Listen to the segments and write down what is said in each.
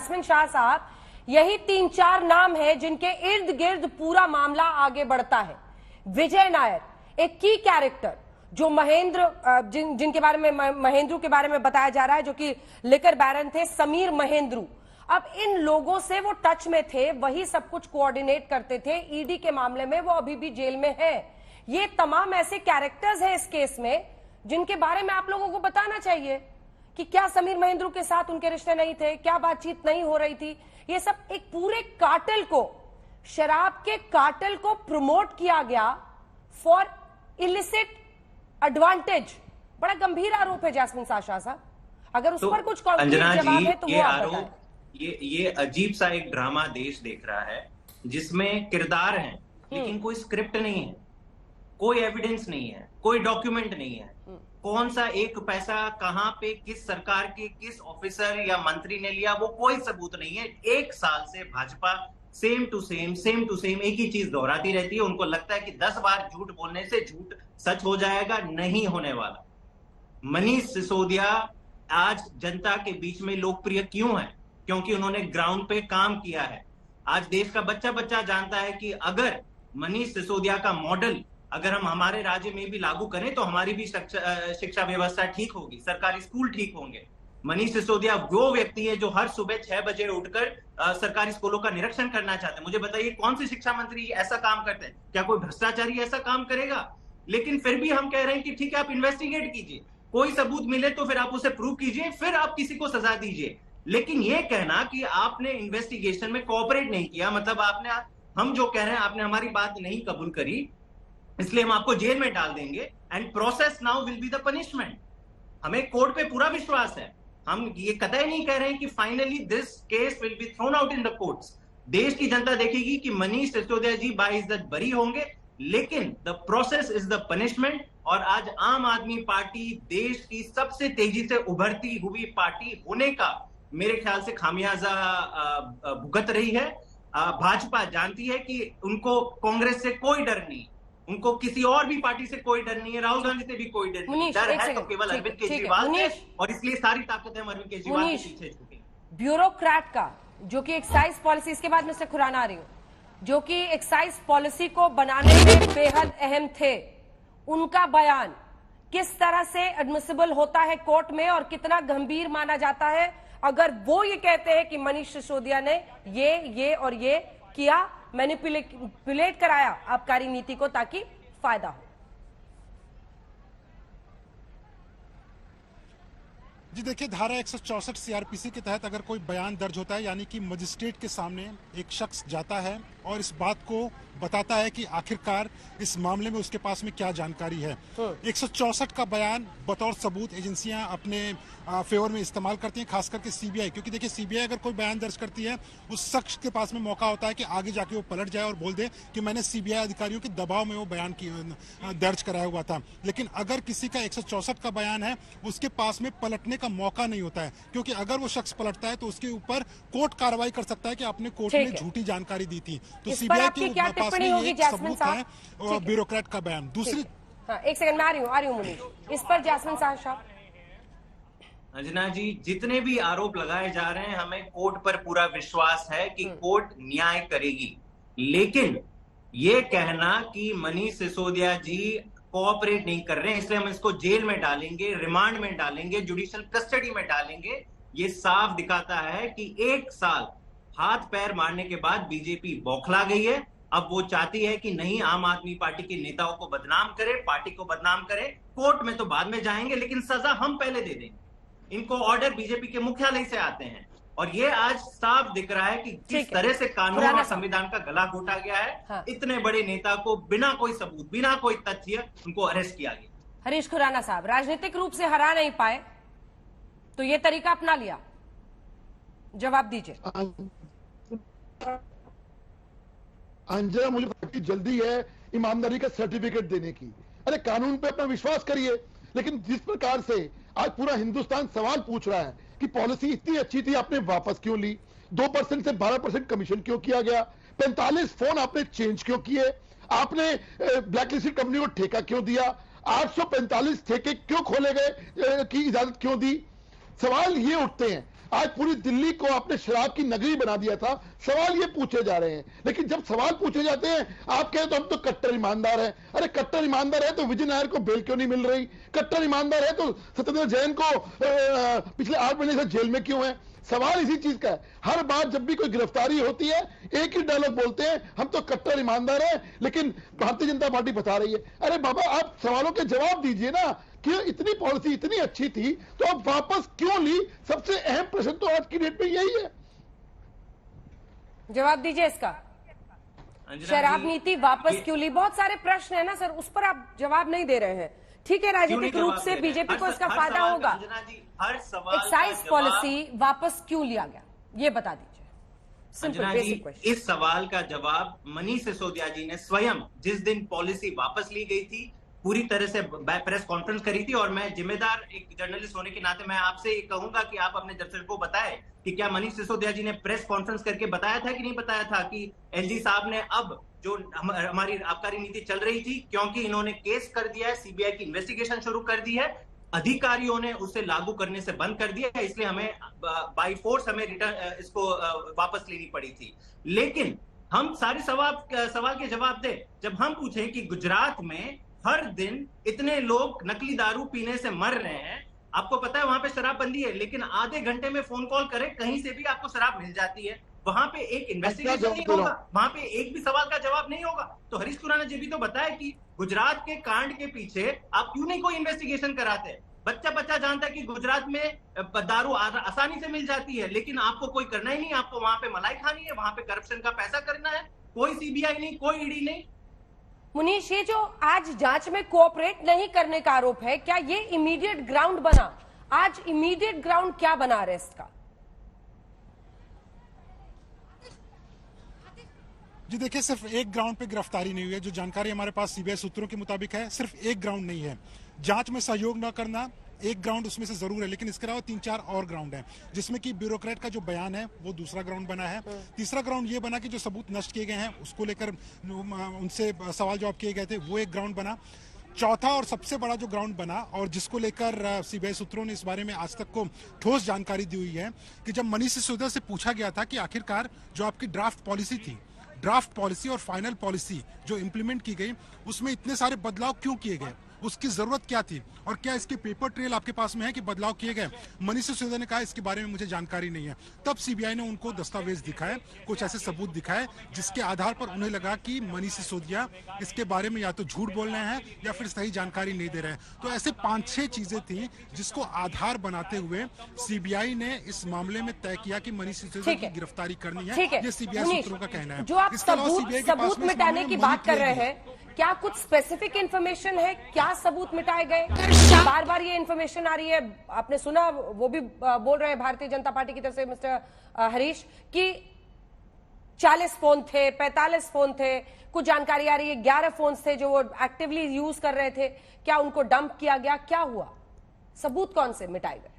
Jasmine Shah साहब, यही 3-4 नाम है जिनके इर्द गिर्द पूरा मामला आगे बढ़ता है। विजय नायर, एक की कैरेक्टर जो महेंद्र, जिनके बारे में महेंद्रू के बारे में बताया जा रहा है, जो कि लिकर बैरन थे, समीर महेंद्रू। अब इन लोगों से वो टच में थे, वही सब कुछ कोऑर्डिनेट करते थे। ईडी के मामले में वो अभी भी जेल में है। ये तमाम ऐसे कैरेक्टर्स हैं इस केस में जिनके बारे में आप लोगों को बताना चाहिए कि क्या समीर महेंद्रू के साथ उनके रिश्ते नहीं थे, क्या बातचीत नहीं हो रही थी। ये सब एक पूरे कार्टेल को, शराब के कार्टेल को प्रमोट किया गया फॉर इलिसिट एडवांटेज। बड़ा गंभीर आरोप है जैस्मिन शाह साहब, अगर उस पर कुछ कॉन्क्रीट जवाब है तो वो आप बताएं। ये अजीब सा एक ड्रामा देश देख रहा है जिसमें किरदार हैं लेकिन कोई स्क्रिप्ट नहीं है, कोई एविडेंस नहीं है, कोई डॉक्यूमेंट नहीं है। कौन सा एक पैसा कहां पे किस सरकार के किस ऑफिसर या मंत्री ने लिया, वो कोई सबूत नहीं है। 1 साल से भाजपा सेम टू सेम एक ही चीज दोहराती रहती है। उनको लगता है कि 10 बार झूठ बोलने से झूठ सच हो जाएगा, नहीं होने वाला। मनीष सिसोदिया आज जनता के बीच में लोकप्रिय क्यों है? क्योंकि उन्होंने ग्राउंड पे काम किया है। आज देश का बच्चा बच्चा जानता है कि अगर मनीष सिसोदिया का मॉडल अगर हम हमारे राज्य में भी लागू करें तो हमारी भी शिक्षा व्यवस्था ठीक होगी, सरकारी स्कूल ठीक होंगे। मनीष सिसोदिया वो व्यक्ति है जो हर सुबह 6 बजे उठकर सरकारी स्कूलों का निरीक्षण करना चाहते हैं। मुझे बताइए कौन से शिक्षा मंत्री ऐसा काम करते हैं? क्या कोई भ्रष्टाचारी ऐसा काम करेगा? लेकिन फिर भी हम कह रहे हैं कि ठीक है, आप इन्वेस्टिगेट कीजिए, कोई सबूत मिले तो फिर आप उसे प्रूव कीजिए, फिर आप किसी को सजा दीजिए। लेकिन ये कहना कि आपने इन्वेस्टिगेशन में कोऑपरेट नहीं किया, मतलब आपने, हम जो कह रहे हैं आपने हमारी बात नहीं कबूल करी, इसलिए हम आपको जेल में डाल देंगे and process now will be the punishment. हमें कोर्ट पे पूरा विश्वास है। हम ये कतई नहीं कह रहे हैं कि finally this case will be thrown out in the courts. देश की जनता देखेगी कि मनीष सिसोदिया जी बाइज्जत बरी होंगे, लेकिन the process is the punishment. और आज आम आदमी पार्टी देश की सबसे तेजी से उभरती हुई पार्टी होने का मेरे ख्याल से खामियाजा भुगत रही है। भाजपा जानती है कि उनको कांग्रेस से कोई डर नहीं, उनको किसी और भी पार्टी से कोई डर नहीं है, राहुल गांधी से भी कोई डर नहीं। डर है तो केवल अरविंद केजरीवाल से, और इसलिए सारी ताकतें हम अरविंद केजरीवाल के पीछे झुकी। ब्यूरोक्रेट का जो कि एक्साइज पॉलिसी, इसके बाद मिस्टर खुराना आ रही हूं, जो कि एक्साइज पॉलिसी को बनाने में बेहद अहम थे, उनका बयान किस तरह से एडमिसिबल होता है कोर्ट में और कितना गंभीर माना जाता है अगर वो ये कहते हैं कि मनीष सिसोदिया ने ये और ये किया, मैनिपुलेट कराया आबकारी नीति को ताकि फायदा हो। जी देखिए, धारा 164 सीआरपीसी के तहत अगर कोई बयान दर्ज होता है, यानी कि मजिस्ट्रेट के सामने एक शख्स जाता है और इस बात को बताता है कि आखिरकार इस मामले में उसके पास में क्या जानकारी है, 164 का बयान बतौर सबूत एजेंसियां अपने फेवर में इस्तेमाल करती हैं, खास करके सीबीआई। क्योंकि देखिए, सीबीआई अगर कोई बयान दर्ज करती है, उस शख्स के पास में मौका होता है कि आगे जाके वो पलट जाए और बोल दे कि मैंने सीबीआई अधिकारियों के दबाव में वो बयान दर्ज कराया हुआ था। लेकिन अगर किसी का 164 का बयान है, उसके पास में पलटने का मौका नहीं होता है, क्योंकि अगर वो शख्स पलटता है तो उसके ऊपर कोर्ट कार्रवाई कर सकता है कि आपने कोर्ट में झूठी जानकारी दी थी। तो सीबीआई के पास में एक सबूत है ब्यूरोक्रेट का बयान। दूसरी, हाँ, एक सेकंड में आ रही हूँ मुनीष, इस पर जैस्मिन शाह। अंजना जी, जितने भी आरोप लगाए जा रहे हैं, हमें कोर्ट पर पूरा विश्वास है कि कोर्ट न्याय करेगी। लेकिन ये कहना कि मनीष सिसोदिया जी कोऑपरेट नहीं कर रहे हैं इसलिए हम इसको जेल में डालेंगे, रिमांड में डालेंगे, जुडिशियल कस्टडी में डालेंगे, ये साफ दिखाता है कि 1 साल हाथ पैर मारने के बाद बीजेपी बौखला गई है। अब वो चाहती है कि नहीं, आम आदमी पार्टी के नेताओं को बदनाम करे, पार्टी को बदनाम करे। कोर्ट में तो बाद में जाएंगे, लेकिन सजा हम पहले दे देंगे। इनको ऑर्डर बीजेपी के मुख्यालय से आते हैं, और ये आज साफ दिख रहा है कि किस तरह से कानून और संविधान का गला घोटा गया है। हाँ। इतने बड़े नेता को बिना कोई सबूत, बिना कोई तथ्य उनको अरेस्ट किया गया। हरीश खुराना साहब, राजनीतिक रूप से हरा नहीं पाए तो ये तरीका अपना लिया, जवाब दीजिए। अंजना, मुझे पार्टी जल्दी है ईमानदारी का सर्टिफिकेट देने की। अरे कानून पे अपना विश्वास करिए। लेकिन जिस प्रकार से आज पूरा हिंदुस्तान सवाल पूछ रहा है कि पॉलिसी इतनी अच्छी थी, आपने वापस क्यों ली, 2% से 12% कमीशन क्यों किया गया, 45 फोन आपने चेंज क्यों किए, आपने ब्लैकलिस्टेड कंपनी को ठेका क्यों दिया, 845 ठेके क्यों खोले गए की इजाजत क्यों दी। सवाल ये उठते हैं। आज पूरी दिल्ली को आपने शराब की नगरी बना दिया था। सवाल ये पूछे जा रहे हैं, लेकिन जब सवाल पूछे जाते हैं आप कहें तो हम तो कट्टर ईमानदार हैं। अरे कट्टर ईमानदार है तो विजय नायर को बेल क्यों नहीं मिल रही? कट्टर ईमानदार है तो सत्येंद्र जैन को पिछले 8 महीने से जेल में क्यों है? सवाल इसी चीज का है। हर बार जब भी कोई गिरफ्तारी होती है एक ही डायलॉग बोलते हैं, हम तो कट्टर ईमानदार हैं, लेकिन भारतीय जनता पार्टी बता रही है। अरे बाबा, आप सवालों के जवाब दीजिए ना कि इतनी पॉलिसी इतनी अच्छी थी तो आप वापस क्यों ली? सबसे अहम प्रश्न तो आज की डेट में यही है। जवाब दीजिए इसका। शराब नीति वापस क्यों ली? बहुत सारे प्रश्न है ना सर, उस पर आप जवाब नहीं दे रहे हैं। ठीक है, राजनीतिक रूप से बीजेपी को इसका फायदा होगा। एक्साइज पॉलिसी वापस क्यों लिया गया, ये बता दीजिए। अंजना जी, इस सवाल का जवाब मनीष सिसोदिया जी ने स्वयं जिस दिन पॉलिसी वापस ली गई थी पूरी तरह से प्रेस कॉन्फ्रेंस करी थी। और मैं जिम्मेदार एक जर्नलिस्ट होने के नाते मैं आपसे कहूंगा कि आप अपने दर्शकों को बताएं कि क्या मनीष सिसोदिया जी ने प्रेस कॉन्फ्रेंस करके बताया था कि नहीं बताया था कि एलजी साहब ने अब जो हमारी आबकारी नीति चल रही थी, क्योंकि इन्होंने केस कर दिया है, सीबीआई की इन्वेस्टिगेशन शुरू कर दी है, अधिकारियों ने उसे लागू करने से बंद कर दिया है, इसलिए हमें बाय फोर्स हमें रिटर्न इसको वापस लेनी पड़ी थी। लेकिन हम सारे सवाल के जवाब दें। जब हम पूछें कि गुजरात में हर दिन इतने लोग नकली दारू पीने से मर रहे हैं, आपको पता है वहां पे शराबबंदी है, लेकिन आधे घंटे में फोन कॉल करें कहीं से भी आपको शराब मिल जाती है। वहां पे एक इन्वेस्टिगेशन नहीं होगा, वहां पे एक भी सवाल का जवाब नहीं होगा। तो हरीश खुराना जी भी तो बताया कि गुजरात के कांड के पीछे आप क्यों नहीं कोई इन्वेस्टिगेशन कराते? बच्चा जानता है कि गुजरात में दारू आसानी से मिल जाती है, लेकिन आपको कोई करना ही नहीं, आपको वहां पे मलाई खानी है, वहां पे करप्शन का पैसा करना है। कोई सीबीआई नहीं, कोई ईडी नहीं। मुनीश, ये जो आज जांच में कोऑपरेट नहीं करने का आरोप है, क्या ये इमीडिएट ग्राउंड बना? आज इमीडिएट ग्राउंड क्या बना अरेस्ट का? जी देखिए, सिर्फ एक ग्राउंड पे गिरफ्तारी नहीं हुई है। जो जानकारी हमारे पास सीबीआई सूत्रों के मुताबिक है, सिर्फ एक ग्राउंड नहीं है। जांच में सहयोग न करना एक ग्राउंड उसमें से जरूर है, लेकिन इसके अलावा 3-4 और ग्राउंड है, जिसमें कि ब्यूरोक्रेट का जो बयान है वो दूसरा ग्राउंड बना है। तीसरा ग्राउंड ये बना कि जो सबूत नष्ट किए गए हैं उसको लेकर उनसे सवाल जवाब किए गए थे, वो एक ग्राउंड बना। चौथा और सबसे बड़ा जो ग्राउंड बना और जिसको लेकर सीबीआई सूत्रों ने इस बारे में आज तक को ठोस जानकारी दी हुई है कि जब मनीष सिसोदिया से पूछा गया था कि आखिरकार जो आपकी ड्राफ्ट पॉलिसी थी, ड्राफ्ट पॉलिसी और फाइनल पॉलिसी जो इंप्लीमेंट की गई, उसमें इतने सारे बदलाव क्यों किए गए, उसकी जरूरत क्या थी और क्या इसके पेपर ट्रेल आपके पास में है कि बदलाव किए गए? मनीष सिसोदिया ने कहा इसके बारे में मुझे जानकारी नहीं है। तब सीबीआई ने उनको दस्तावेज दिखाए, कुछ ऐसे सबूत दिखाए जिसके आधार पर उन्हें लगा कि मनीष सिसोदिया इसके बारे में या तो झूठ बोल रहे हैं या फिर सही जानकारी नहीं दे रहे हैं। तो ऐसे 5-6 चीजें थी जिसको आधार बनाते हुए सीबीआई ने इस मामले में तय किया कि मनीष सिसोदिया की गिरफ्तारी करनी है। ये सीबीआई सूत्रों का कहना है। जो आप सबूत मिटाने की बात कर रहे हैं, क्या कुछ स्पेसिफिक इंफॉर्मेशन है? क्या सबूत मिटाए गए? बार बार ये इंफॉर्मेशन आ रही है, आपने सुना, वो भी बोल रहे हैं भारतीय जनता पार्टी की तरफ से मिस्टर हरीश कि 40 फोन थे, 45 फोन थे, कुछ जानकारी आ रही है 11 फोन थे जो वो एक्टिवली यूज कर रहे थे। क्या उनको डंप किया गया? क्या हुआ? सबूत कौन से मिटाए गए?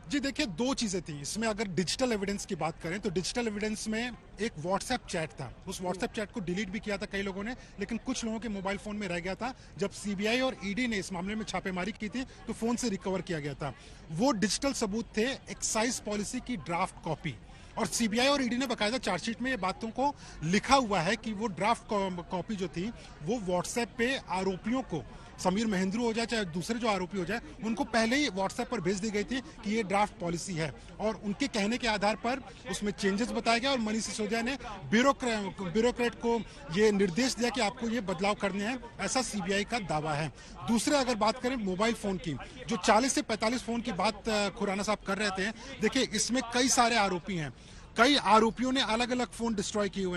जी देखिए, 2 चीजें थी इसमें। अगर डिजिटल एविडेंस की बात करें तो डिजिटल एविडेंस में एक व्हाट्सएप चैट था। उस व्हाट्सएप चैट को डिलीट भी किया था कई लोगों ने, लेकिन कुछ लोगों के मोबाइल फोन में रह गया था। जब सीबीआई और ईडी ने इस मामले में छापेमारी की थी तो फोन से रिकवर किया गया था। वो डिजिटल सबूत थे एक्साइज पॉलिसी की ड्राफ्ट कॉपी, और सीबीआई और ईडी ने बाकायदा चार्जशीट में ये बातों को लिखा हुआ है कि वो ड्राफ्ट कॉपी जो थी वो व्हाट्सएप पे आरोपियों को, समीर महेंद्रू हो जाए चाहे दूसरे जो आरोपी हो जाए, उनको पहले ही व्हाट्सएप पर भेज दी गई थी कि ये ड्राफ्ट पॉलिसी है, और उनके कहने के आधार पर उसमें चेंजेस बताया गया और मनीष सिसोदिया ने ब्यूरोक्रेट को ये निर्देश दिया कि आपको ये बदलाव करने हैं, ऐसा सीबीआई का दावा है। दूसरे अगर बात करें मोबाइल फोन की, जो 40 से 45 फोन की बात खुराना साहब कर रहे थे, देखिए इसमें कई सारे आरोपी हैं, कई आरोपियों ने अलग अलग फोन डिस्ट्रॉय किए हुए हैं।